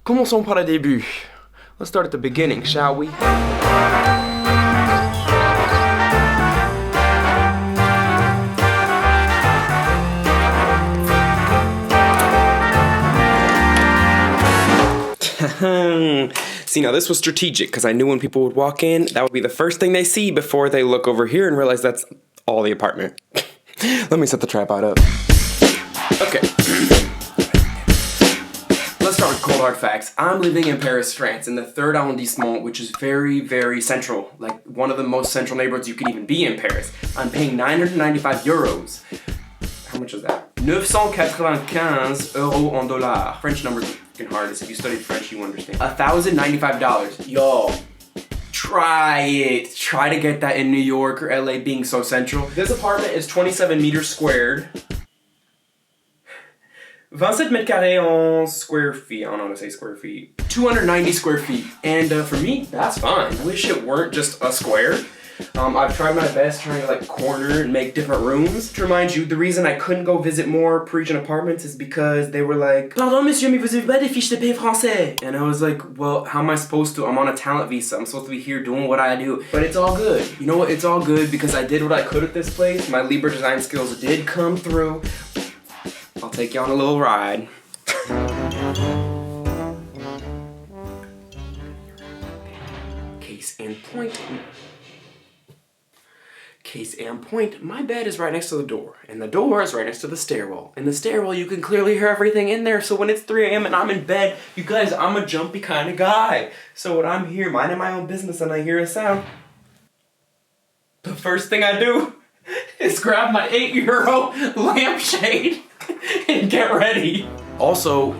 Commençons par le début. Let's start at the beginning, shall we? See, now this was strategic because I knew when people would walk in, that would be the first thing they see before they look over here and realize that's all the apartment. Let me set the tripod up. Okay. Let's start with cold hard facts. I'm living in Paris, France, in the 3rd arrondissement, which is very, very central. Like one of the most central neighborhoods you can even be in Paris. I'm paying 995 euros. How much is that? 995 euros en dollars. French numbers are fucking hardest. If you studied French, you understand. $1,095. Y'all, try it. Try to get that in New York or LA being so central. This apartment is 27 meters squared. 27 mètres carrés en square feet. I don't know how to say square feet. 290 square feet. And for me, that's fine. I wish it weren't just a square. I've tried my best trying to like corner and make different rooms. To remind you, the reason I couldn't go visit more Parisian apartments is because they were like, "Pardon monsieur, mais vous avez pas des fiches de paie français?" And I was like, well, how am I supposed to? I'm on a talent visa. I'm supposed to be here doing what I do. But it's all good. You know what? It's all good because I did what I could at this place. My Libra design skills did come through. I'll take you on a little ride. Case in point. Case in point, my bed is right next to the door, and the door is right next to the stairwell. In the stairwell, you can clearly hear everything in there, so when it's 3 a.m. and I'm in bed, you guys, I'm a jumpy kind of guy. So when I'm here minding my own business and I hear a sound, the first thing I do is grab my €8 lampshade and get ready. Also,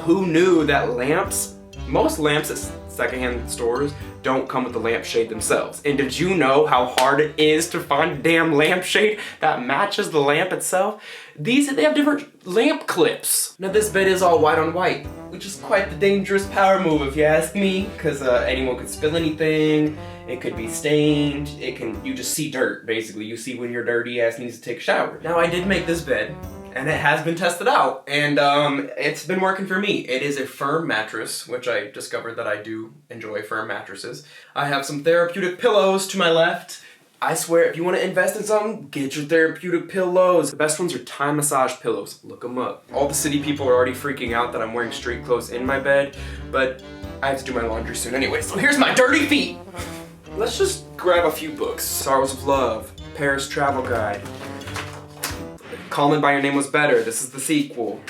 who knew that lamps, most lamps at secondhand stores don't come with the lampshade themselves. And did you know how hard it is to find a damn lampshade that matches the lamp itself? They have different lamp clips. Now this bed is all white on white, which is quite the dangerous power move if you ask me, because anyone could spill anything, it could be stained, you just see dirt, basically. You see when your dirty ass needs to take a shower. Now I did make this bed, and it has been tested out, and it's been working for me. It is a firm mattress, which I discovered that I do enjoy firm mattresses. I have some therapeutic pillows to my left. I swear, if you want to invest in something, get your therapeutic pillows. The best ones are Thai massage pillows. Look them up. All the city people are already freaking out that I'm wearing street clothes in my bed, but I have to do my laundry soon anyway, so here's my dirty feet. Let's just grab a few books. Sorrows of Love, Paris Travel Guide. Call Me By Your Name Was better. This is the sequel.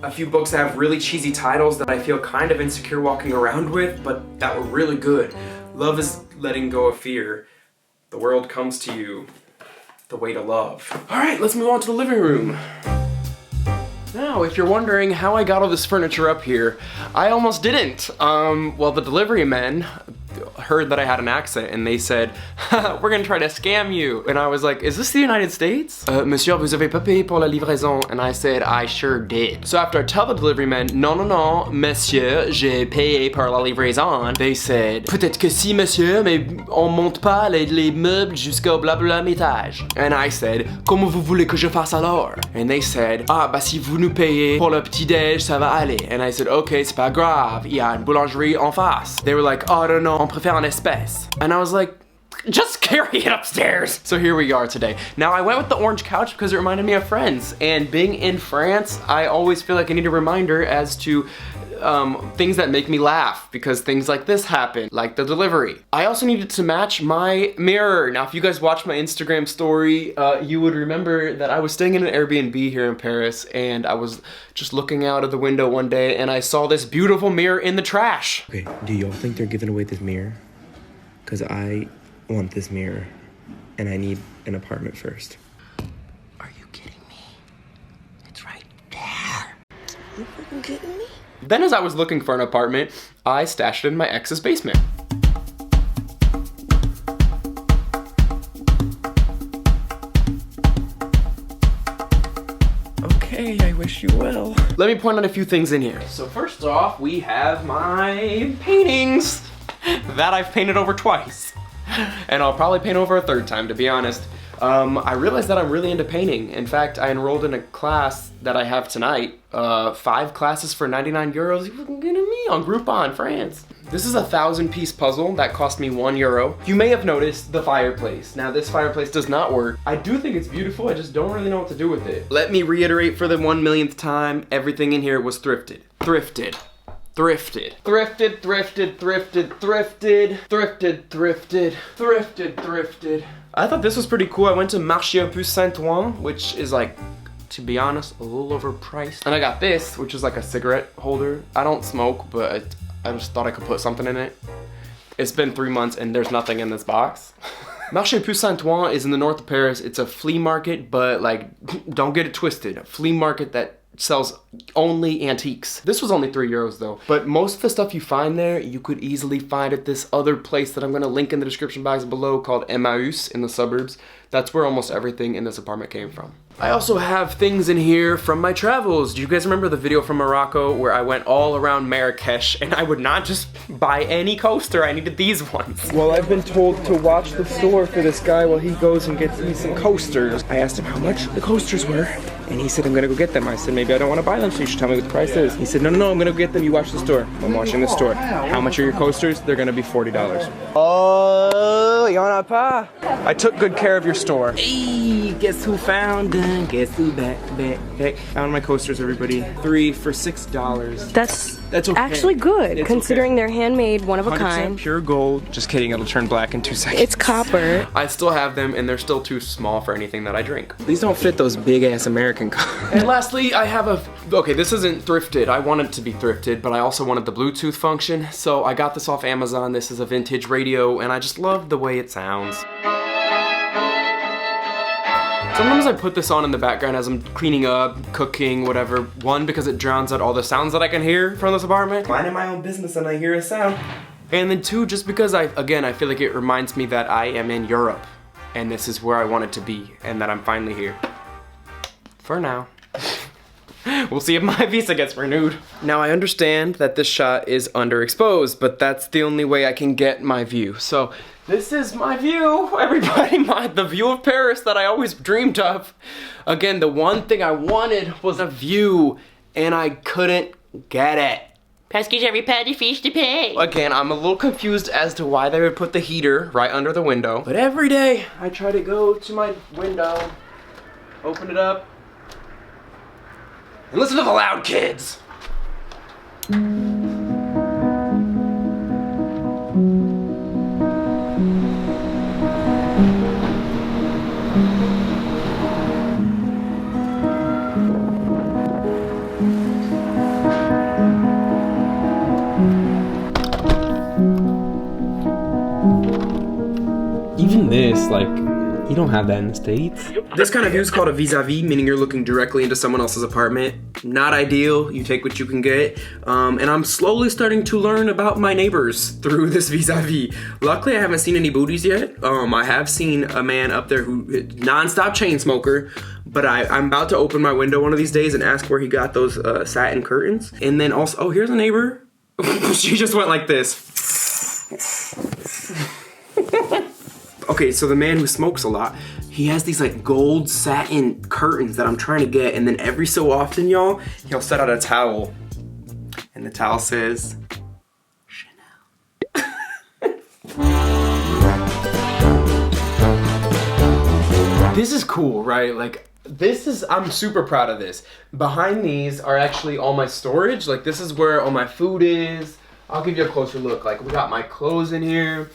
A few books that have really cheesy titles that I feel kind of insecure walking around with, but that were really good. Love is Letting Go of Fear. The World Comes to You. The Way to Love. All right, let's move on to the living room. Now, if you're wondering how I got all this furniture up here, I almost didn't. Well, the delivery men heard that I had an accent and they said, we're gonna try to scam you. And I was like, is this the United States? Monsieur, vous avez pas payé pour la livraison? And I said, I sure did. So after I tell the delivery men, non, monsieur, j'ai payé pour la livraison, they said, peut-être que si, monsieur, mais on monte pas les meubles jusqu'au blabla étage. And I said, comment vous voulez que je fasse alors? And they said, ah, bah si vous nous payez pour le petit-déj, ça va aller. And I said, okay, c'est pas grave, il y a une boulangerie en face. They were like, oh no, on préfère en espèces. And I was like, just carry it upstairs. So here we are today. Now I went with the orange couch because it reminded me of friends. And being in France, I always feel like I need a reminder as to things that make me laugh, because things like this happen, like the delivery. I also needed to match my mirror. Now, if you guys watch my Instagram story, you would remember that I was staying in an Airbnb here in Paris, and I was just looking out of the window one day, and I saw this beautiful mirror in the trash. Okay, do y'all think they're giving away this mirror? Because I want this mirror, and I need an apartment first. Are you kidding me? It's right there. Are you freaking kidding me? Then as I was looking for an apartment, I stashed it in my ex's basement. Okay, I wish you well. Let me point out a few things in here. So first off, we have my paintings that I've painted over twice. And I'll probably paint over a third time, to be honest. I realized that I'm really into painting. In fact, I enrolled in a class that I have tonight. 5 classes for 99 euros. You fucking kidding me? On Groupon, France. This is a 1,000-piece puzzle that cost me €1. You may have noticed the fireplace. Now, this fireplace does not work. I do think it's beautiful. I just don't really know what to do with it. Let me reiterate for the 1,000,000th time. Everything in here was thrifted. Thrifted. Thrifted. Thrifted, thrifted, thrifted, thrifted, thrifted, thrifted, thrifted, thrifted. I thought this was pretty cool. I went to Emmaüs Saint-Ouen, which is like, to be honest, a little overpriced. And I got this, which is like a cigarette holder. I don't smoke, but I just thought I could put something in it. It's been 3 months and there's nothing in this box. Emmaüs Saint-Ouen is in the north of Paris. It's a flea market, but like, don't get it twisted. A flea market that sells only antiques. This was only €3 though. But most of the stuff you find there, you could easily find at this other place that I'm gonna link in the description box below called Emmaüs in the suburbs. That's where almost everything in this apartment came from. I also have things in here from my travels. Do you guys remember the video from Morocco where I went all around Marrakesh and I would not just buy any coaster, I needed these ones. Well, I've been told to watch the store for this guy while he goes and gets me some coasters. I asked him how much the coasters were and he said, I'm gonna go get them. I said, maybe I don't wanna buy them, so you should tell me what the price is. He said, no, no, no, I'm gonna go get them, you watch the store. I'm watching the store. How much are your coasters? They're gonna be $40. Oh, y'en a pas. I took good care of your store. Hey, guess who found them? Guess who back. Found my coasters, everybody. 3 for $6. That's okay. Actually good, It's considering okay. they're handmade, one of a 100% kind. pure gold. Just kidding, it'll turn black in 2 seconds. It's copper. I still have them and they're still too small for anything that I drink. These don't fit those big ass American cups. And lastly, I have okay, this isn't thrifted. I want it to be thrifted, but I also wanted the Bluetooth function. So I got this off Amazon. This is a vintage radio and I just love the way it sounds. Sometimes I put this on in the background as I'm cleaning up, cooking, whatever. 1, because it drowns out all the sounds that I can hear from this apartment. Minding my own business and I hear a sound. And then 2, just because I feel like it reminds me that I am in Europe and this is where I want it to be and that I'm finally here. For now. We'll see if my visa gets renewed. Now I understand that this shot is underexposed, but that's the only way I can get my view. So this is my view, everybody, the view of Paris that I always dreamed of. Again, the one thing I wanted was a view and I couldn't get it. Parce que j'avais pas de fiche de paie. Again, I'm a little confused as to why they would put the heater right under the window. But every day I try to go to my window, open it up, and listen to the loud kids. Even this, like, you don't have that in the States. This kind of view is called a vis-a-vis, meaning you're looking directly into someone else's apartment. Not ideal, you take what you can get. And I'm slowly starting to learn about my neighbors through this vis-a-vis. Luckily, I haven't seen any booties yet. I have seen a man up there who, non-stop chain smoker, but I'm about to open my window one of these days and ask where he got those satin curtains. And then also, oh, here's a neighbor. She just went like this. Okay, so the man who smokes a lot, he has these like gold satin curtains that I'm trying to get, and then every so often, y'all, he'll set out a towel, and the towel says, Chanel. This is cool, right? Like, I'm super proud of this. Behind these are actually all my storage. Like, this is where all my food is. I'll give you a closer look. Like, we got my clothes in here.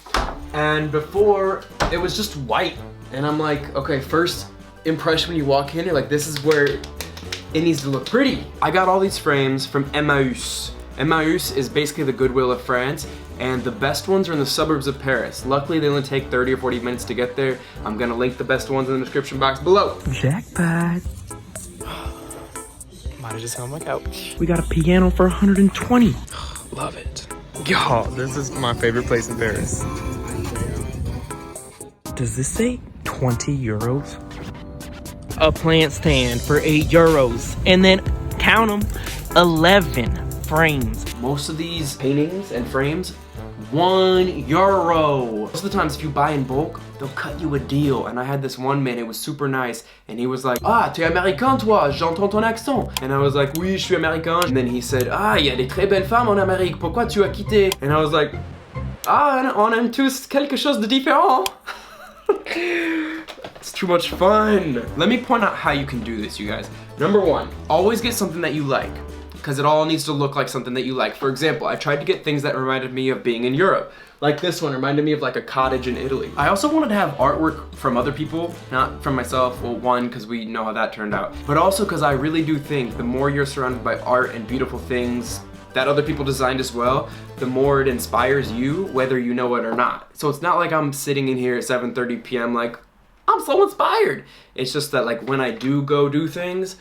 And before, it was just white. And I'm like, okay, first impression when you walk in, you're like, this is where it needs to look pretty. I got all these frames from Emmaüs. Emmaüs is basically the Goodwill of France, and the best ones are in the suburbs of Paris. Luckily, they only take 30 or 40 minutes to get there. I'm gonna link the best ones in the description box below. Jackpot. Might have just found my couch. We got a piano for 120. Love it. Y'all, this is my favorite place in Paris. Does this say 20 euros? A plant stand for 8 euros. And then, count them, 11 frames. Most of these paintings and frames €1. Most of the times if you buy in bulk, they'll cut you a deal. And I had this one man, it was super nice, and he was like, ah, t'es américain toi, j'entends ton accent. And I was like, oui, je suis américain. And then he said, ah, il y a des très belles femmes en Amérique, pourquoi tu as quitté? And I was like, ah, on aime tous quelque chose de différent. It's too much fun. Let me point out how you can do this, you guys. Number one, always get something that you like, because it all needs to look like something that you like. For example, I tried to get things that reminded me of being in Europe. Like this one reminded me of like a cottage in Italy. I also wanted to have artwork from other people, not from myself. Well, one, because we know how that turned out, but also because I really do think the more you're surrounded by art and beautiful things that other people designed as well, the more it inspires you, whether you know it or not. So it's not like I'm sitting in here at 7:30 p.m. like, I'm so inspired. It's just that like when I do go do things,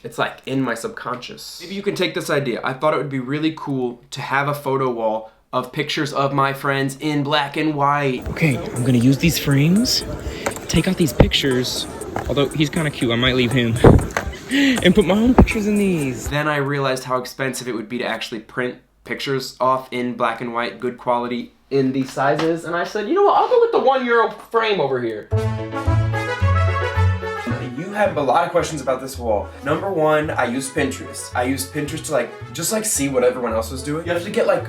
it's like in my subconscious. Maybe you can take this idea. I thought it would be really cool to have a photo wall of pictures of my friends in black and white. Okay, I'm gonna use these frames, take out these pictures, although he's kind of cute, I might leave him, and put my own pictures in these. Then I realized how expensive it would be to actually print pictures off in black and white, good quality, in these sizes, and I said, you know what, I'll go with the €1 frame over here. You had a lot of questions about this wall. Number one, I used Pinterest. I used Pinterest to just see what everyone else was doing. You have to get like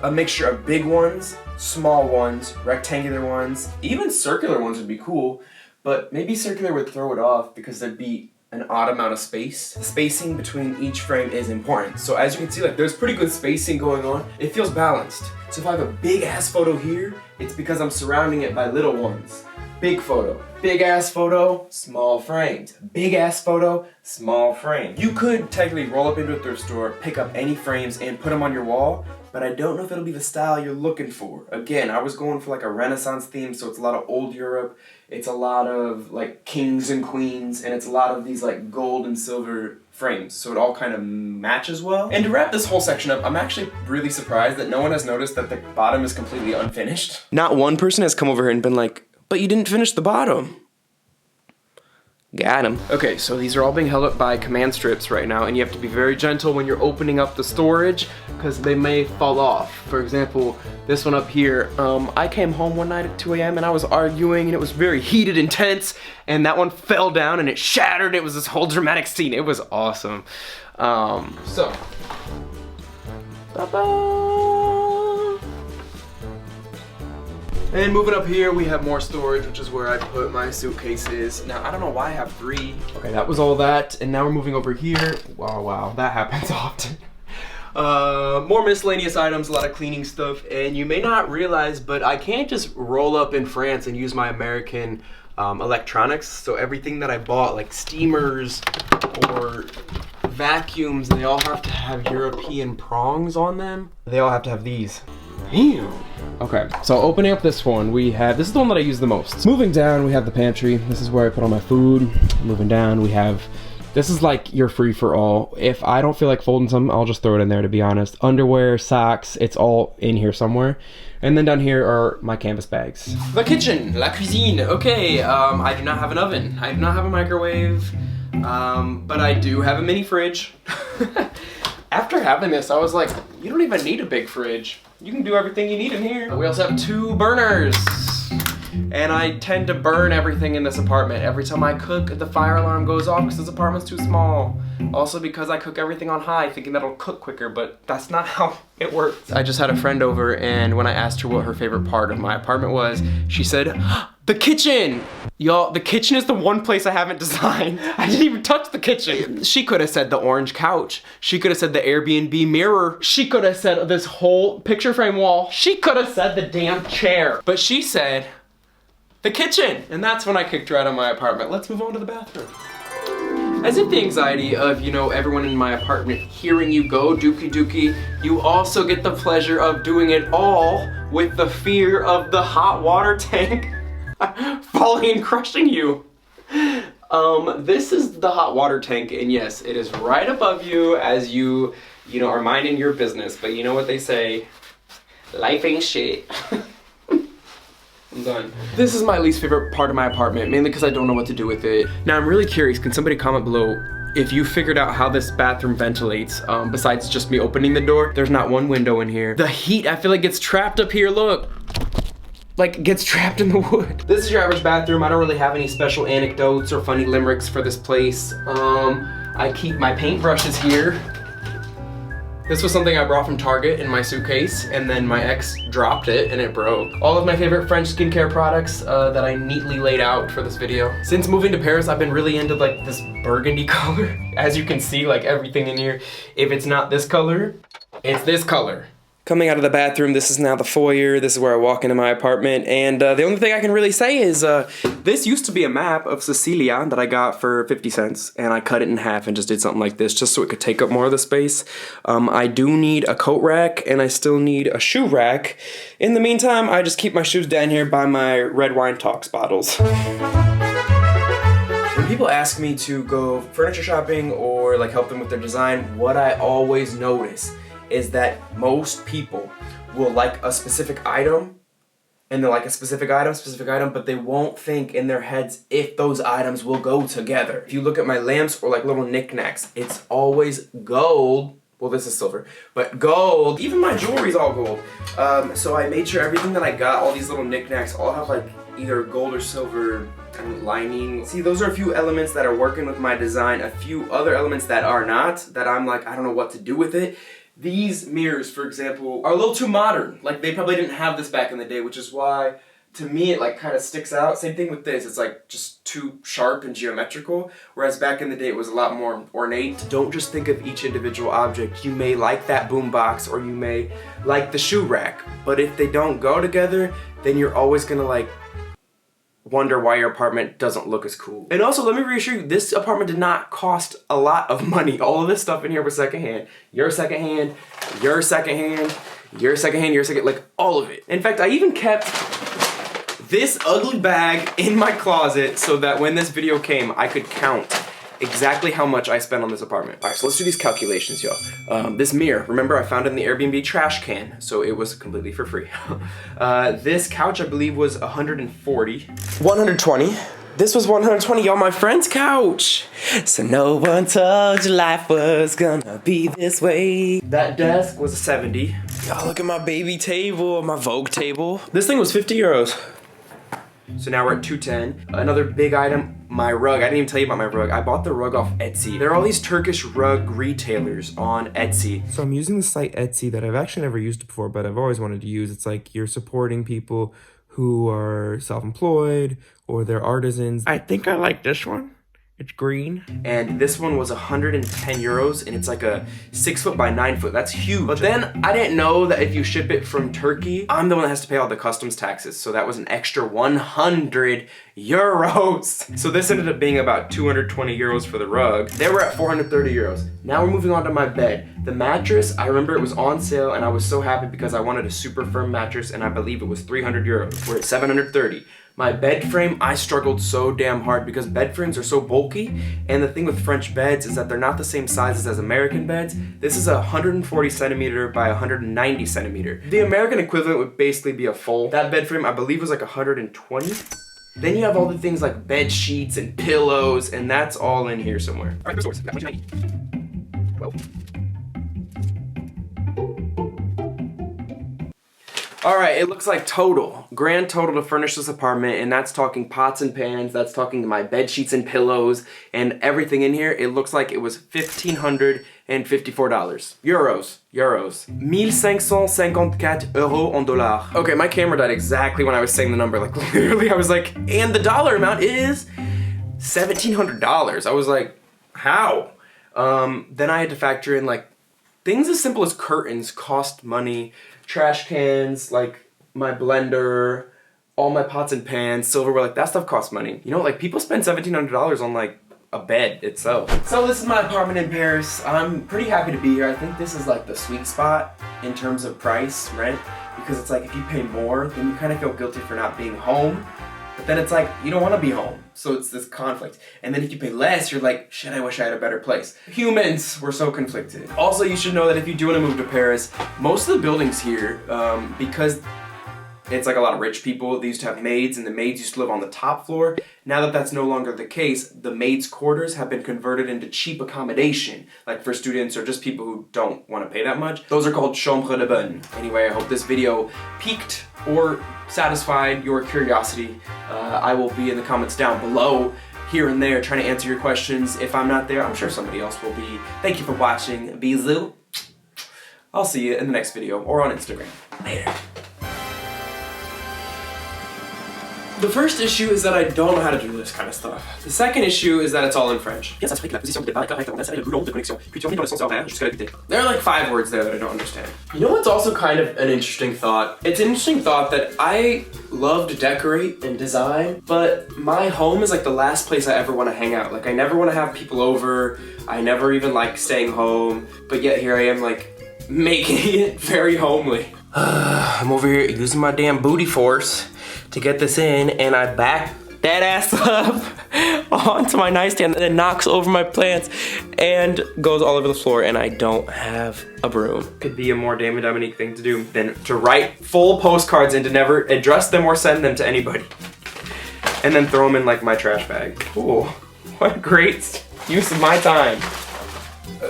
a mixture of big ones, small ones, rectangular ones, even circular ones would be cool, but maybe circular would throw it off because there'd be an odd amount of space. The spacing between each frame is important. So as you can see, like there's pretty good spacing going on. It feels balanced. So if I have a big ass photo here, it's because I'm surrounding it by little ones. Big photo, big ass photo, small frames. Big ass photo, small frame. You could technically roll up into a thrift store, pick up any frames and put them on your wall, but I don't know if it'll be the style you're looking for. Again, I was going for like a Renaissance theme, so it's a lot of old Europe, it's a lot of like kings and queens, and it's a lot of these like gold and silver frames, so it all kind of matches well. And to wrap this whole section up, I'm actually really surprised that no one has noticed that the bottom is completely unfinished. Not one person has come over here and been like, but you didn't finish the bottom. Got him. Okay, so these are all being held up by command strips right now, and you have to be very gentle when you're opening up the storage because they may fall off. For example, this one up here, I came home one night at 2 a.m. and I was arguing and it was very heated and tense, and that one fell down and it shattered. It was this whole dramatic scene. It was awesome. And moving up here, we have more storage, which is where I put my suitcases. Now, I don't know why I have 3. Okay, that was all that, and now we're moving over here. Wow, that happens often. More miscellaneous items, a lot of cleaning stuff, and you may not realize, but I can't just roll up in France and use my American electronics. So everything that I bought, like steamers or vacuums, they all have to have European prongs on them. They all have to have these. Damn. Okay, so opening up this one, we have, this is the one that I use the most. Moving down, we have the pantry. This is where I put all my food. Moving down, we have, this is like your free for all. If I don't feel like folding some, I'll just throw it in there, to be honest. Underwear, socks, it's all in here somewhere. And then down here are my canvas bags. The kitchen, la cuisine. Okay, I do not have an oven. I do not have a microwave, but I do have a mini fridge. After having this, I was like, you don't even need a big fridge. You can do everything you need in here. We also have 2 burners. And I tend to burn everything in this apartment. Every time I cook, the fire alarm goes off because this apartment's too small. Also because I cook everything on high, thinking that'll cook quicker, but that's not how it works. I just had a friend over, and when I asked her what her favorite part of my apartment was, she said, the kitchen! Y'all, the kitchen is the one place I haven't designed. I didn't even touch the kitchen. She could have said the orange couch. She could have said the Airbnb mirror. She could have said this whole picture frame wall. She could have said the damn chair. But she said, the kitchen! And that's when I kicked her out of my apartment. Let's move on to the bathroom. As if the anxiety of, you know, everyone in my apartment hearing you go dookie dookie, you also get the pleasure of doing it all with the fear of the hot water tank falling and crushing you. This is the hot water tank, and yes, it is right above you as you know, are minding your business, but you know what they say, life ain't shit. I'm done. This is my least favorite part of my apartment, mainly because I don't know what to do with it. Now I'm really curious, can somebody comment below If you figured out how this bathroom ventilates, besides just me opening the door, there's not one window in here. The heat, I feel like, gets trapped up here, look. Like, gets trapped in the wood. This is your average bathroom. I don't really have any special anecdotes or funny limericks for this place. I keep my paintbrushes here. This was something I brought from Target in my suitcase, and then my ex dropped it and it broke. All of my favorite French skincare products that I neatly laid out for this video. Since moving to Paris, I've been really into like this burgundy color. As you can see, like everything in here, if it's not this color, it's this color. Coming out of the bathroom, this is now the foyer. This is where I walk into my apartment. And the only thing I can really say is this used to be a map of Sicilia that I got for 50 cents. And I cut it in half and just did something like this just so it could take up more of the space. I do need a coat rack and I still need a shoe rack. In the meantime, I just keep my shoes down here by my red wine talks bottles. When people ask me to go furniture shopping or like help them with their design, what I always notice is that most people will like a specific item, and they'll like a specific item, but they won't think in their heads if those items will go together. If you look at my lamps or like little knickknacks, it's always gold. Well, this is silver, but gold. Even my jewelry's all gold. So I made sure everything that I got, all these little knickknacks, all have like either gold or silver lining. See, those are a few elements that are working with my design. A few other elements that are not, that I'm like, I don't know what to do with it. These mirrors, for example, are a little too modern. Like, they probably didn't have this back in the day, which is why, to me, it like kind of sticks out. Same thing with this. It's like just too sharp and geometrical, whereas back in the day it was a lot more ornate. Don't just think of each individual object. You may like that boombox or you may like the shoe rack, but if they don't go together, then you're always gonna like wonder why your apartment doesn't look as cool. And also, let me reassure you, this apartment did not cost a lot of money. All of this stuff in here was secondhand. Your secondhand, your secondhand, your secondhand, your second, like all of it. In fact, I even kept this ugly bag in my closet so that when this video came, I could count exactly how much I spent on this apartment. All right, so let's do these calculations, y'all. This mirror, remember I found it in the Airbnb trash can, so it was completely for free. This couch, I believe, was 140. 120. This was 120, y'all, my friend's couch. So no one told you life was gonna be this way. That desk was 70. Y'all, look at my baby table, my Vogue table. This thing was 50 euros. So now we're at 210. Another big item, my rug. I didn't even tell you about my rug. I bought the rug off Etsy. There are all these Turkish rug retailers on Etsy. So I'm using the site Etsy that I've actually never used before, but I've always wanted to use. It's like you're supporting people who are self-employed or they're artisans. I think I like this one. It's green. And this one was 110 euros and it's like a 6 foot by 9 foot. That's huge. But then I didn't know that if you ship it from Turkey, I'm the one that has to pay all the customs taxes. So that was an extra 100 euros. So this ended up being about 220 euros for the rug. They were at 430 euros. Now we're moving on to my bed. The mattress, I remember it was on sale and I was so happy because I wanted a super firm mattress and I believe it was 300 euros. We're at 730. My bed frame, I struggled so damn hard because bed frames are so bulky, and the thing with French beds is that they're not the same sizes as American beds. This is a 140 centimeter by 190 centimeter. The American equivalent would basically be a full. That bed frame, I believe, was like 120. Then you have all the things like bed sheets and pillows, and that's all in here somewhere. All right, the source. Well. All right, it looks like grand total to furnish this apartment, and that's talking pots and pans, that's talking my bed sheets and pillows, and everything in here, it looks like it was $1,554. Euros. 1554 euros en dollars. Okay, my camera died exactly when I was saying the number, like literally I was like, and the dollar amount is $1,700. I was like, how? Then I had to factor in like, things as simple as curtains cost money, trash cans, like my blender, all my pots and pans, silverware, like that stuff costs money. You know, like people spend $1,700 on like a bed itself. So this is my apartment in Paris. I'm pretty happy to be here. I think this is like the sweet spot in terms of price, rent, because it's like if you pay more, then you kind of feel guilty for not being home. But then it's like, you don't want to be home. So it's this conflict. And then if you pay less, you're like, shit, I wish I had a better place. Humans, we're so conflicted. Also, you should know that if you do want to move to Paris, most of the buildings here, because It's like a lot of rich people. They used to have maids, and the maids used to live on the top floor. Now that that's no longer the case, the maids' quarters have been converted into cheap accommodation, like for students or just people who don't want to pay that much. Those are called chambre de bonne. Anyway, I hope this video piqued or satisfied your curiosity. I will be in the comments down below, here and there, trying to answer your questions. If I'm not there, I'm sure somebody else will be. Thank you for watching. Bisous. I'll see you in the next video or on Instagram. Later. The first issue is that I don't know how to do this kind of stuff. The second issue is that it's all in French. There are like 5 words there that I don't understand. You know what's also kind of an interesting thought? It's an interesting thought that I love to decorate and design, but my home is like the last place I ever want to hang out. Like I never want to have people over. I never even like staying home, but yet here I am like making it very homely. I'm over here using my damn booty force to get this in, and I back that ass up onto my nightstand and it knocks over my plants and goes all over the floor, and I don't have a broom. Could be a more Damon Dominique thing to do than to write full postcards and to never address them or send them to anybody. And then throw them in like my trash bag. Cool. What a great use of my time.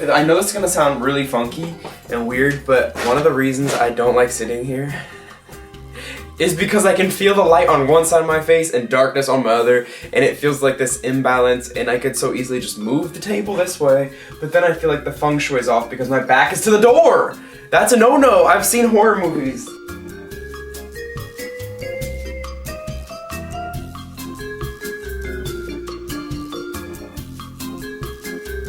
I know this is gonna sound really funky and weird, but one of the reasons I don't like sitting here is because I can feel the light on one side of my face and darkness on my other, and it feels like this imbalance, and I could so easily just move the table this way, but then I feel like the feng shui is off because my back is to the door. That's a no-no. I've seen horror movies.